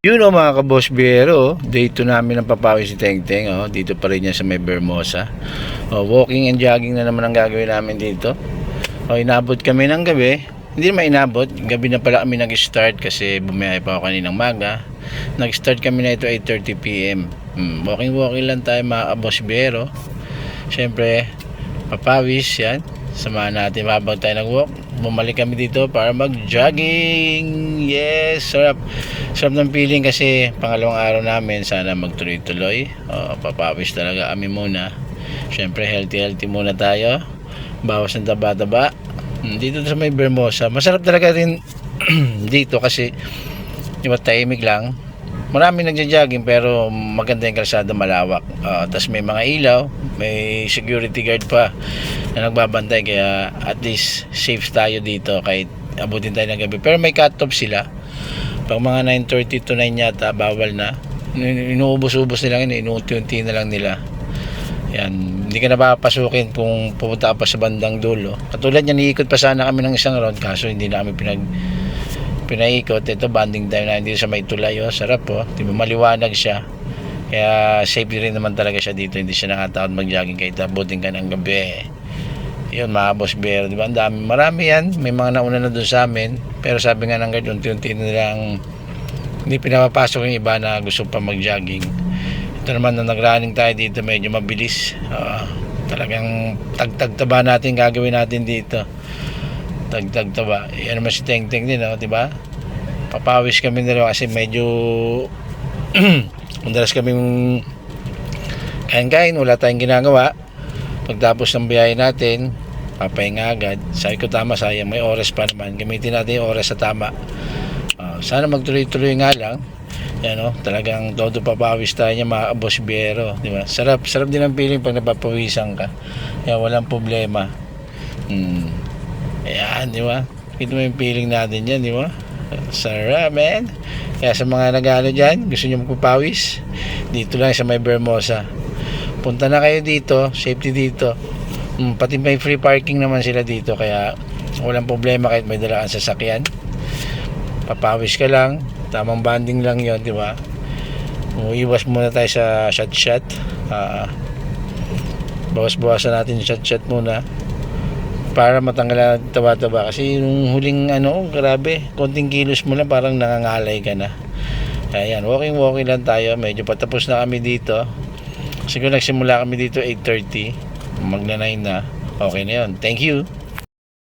Yun o mga kaboss biyero, day 2 namin ng papawi si Teng Teng. Dito pa rin yan sa may Bermosa. Walking and jogging na naman ang gagawin namin dito. Inabot kami ng gabi. Hindi naman inabot, gabi na pala kami nag-start kasi bumiyahe pa ako kaninang maga. Nag-start kami na ito 8:30 PM. Walking lang tayo mga kaboss biyero. Siyempre, papawis yan. Samahan natin habang tayo nag-walk. Bumalik kami dito para mag-jogging. Yes, sarap. Sarap ng feeling kasi pangalawang araw namin. Sana magtuloy-tuloy. Papawis talaga kami muna. Siyempre, healthy muna tayo. Bawas ng taba-taba. Dito sa may Bermosa. Masarap talaga rin dito kasi diba, tahimik lang. Maraming nagja-jogging pero maganda yung kalsada, malawak. Tapos may mga ilaw, may security guard pa na nagbabantay, kaya at least safe tayo dito kahit abutin tayo ng gabi. Pero may cut-off sila. Pag mga 9:30 to 9 yata, bawal na. Inuubos-ubos nila yun, inuunti-unti na lang nila. Yan, hindi ka na papasukin kung pupunta pa sa bandang dulo. Katulad yan, iikot pa sana kami ng isang round kaso hindi na kami pinaikot. Ito banding time na dito sa may tulay. Sarap diba, maliwanag siya, kaya safe rin naman talaga siya dito. Hindi siya nakatakot mag-jogging kahit abutin ka ng gabi. Yun mga boss bear, diba, ang dami, marami yan. May mga nauna na doon sa amin, pero sabi nga ng guard, unti-unti nilang hindi pinapapasok yung iba na gusto pa mag-jogging. Ito naman na nag-running tayo dito, medyo mabilis. Talagang tagtag-taba natin gagawin natin dito. Tagtag-taba. Yan naman si Teng Teng din, diba? Papawis kami dalawa kasi medyo madalas kaming kain-kain, wala tayong ginagawa. Pagtapos ng biyahe natin, papahinga agad. Sabi ko tama, sayang, may oras pa naman. Gamitin natin yung oras sa tama. Sana magtuloy-tuloy nga lang. Yan, talagang todo papawis tayo niya mga boss biyero, diba? Sarap din ang feeling pag napapawisan ka. Kaya walang problema. Ayan, di ba? Kita mo yung feeling natin yan, di ba? Sarap, man. Kaya sa mga nag-ano dyan, gusto nyo magpapawis, dito lang sa may Bermosa. Punta na kayo dito, safety dito. Pati may free parking naman sila dito, kaya walang problema kahit may dala kang sasakyan. Papawis ka lang, tamang banding lang yon, di ba? Iwas muna tayo sa shot. Bawas-bawasan natin shot muna para matanggal ang taba-taba, kasi yung huling grabe, konting kilos mo lang parang nangangalay ka na. Ayan, walking lang tayo. Medyo patapos na kami dito. Siguro nagsimula kami dito 8:30, magna 9 na. Okay na yun, thank you.